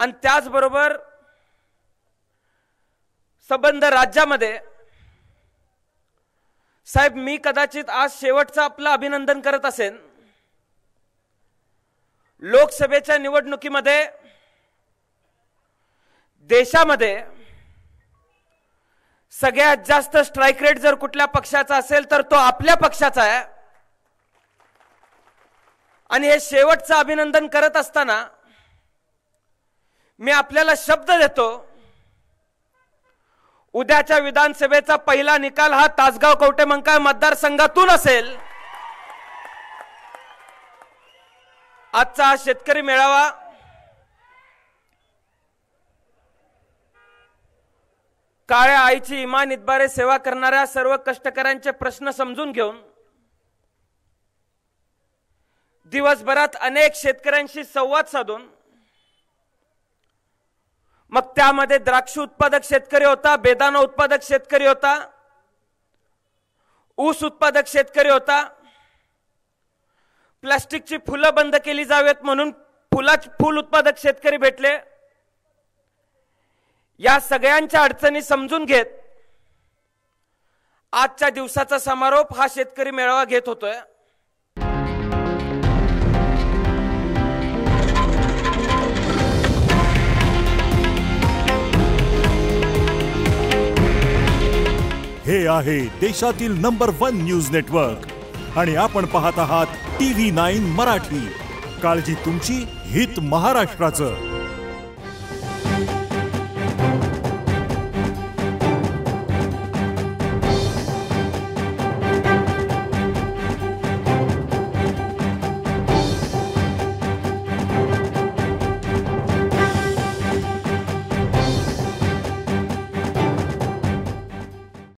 आणि त्याचबरोबर संबंध राज्यामध्ये साहेब मी कदाचित आज शेवटचं आपलं अभिनंदन करत असेन। लोकसभेच्या निवडणुकीमध्ये देशामध्ये सगळ्यात जास्त स्ट्राइक रेट जर कुठल्या पक्षाचा असेल तर तो आपल्या पक्षाचा आहे। आणि हे शेवटचं अभिनंदन करत असताना मी आपल्याला शब्द देतो, उद्याच्या विधानसभेचा पहिला निकाल हा तासगाव कवठेमंकाळ मतदारसंघातून असेल। आजचा हा शेतकरी मेळावा काळ्या आईची इमान इतबारे सेवा करणाऱ्या सर्व कष्टकऱ्यांचे प्रश्न समजून घेऊन दिवसभरात अनेक शेतकऱ्यांशी संवाद साधून, मग त्यामध्ये द्राक्ष उत्पादक शेतकरी होता, बेदाणा उत्पादक शेतकरी होता, ऊस उत्पादक शेतकरी होता, प्लास्टिकची फुलं बंद केली जावेत म्हणून फूल उत्पादक शेतकरी भेटले। या सगळ्यांच्या अडचणी समजून घेत आजच्या दिवसाचा समारोप हा शेतकरी मेळावा घेत होतोय। हे आहे देशातील नंबर 1 न्यूज नेटवर्क आणि आपण पाहत आहात TV9 मराठी। काळजी तुमची, हित महाराष्ट्राचं।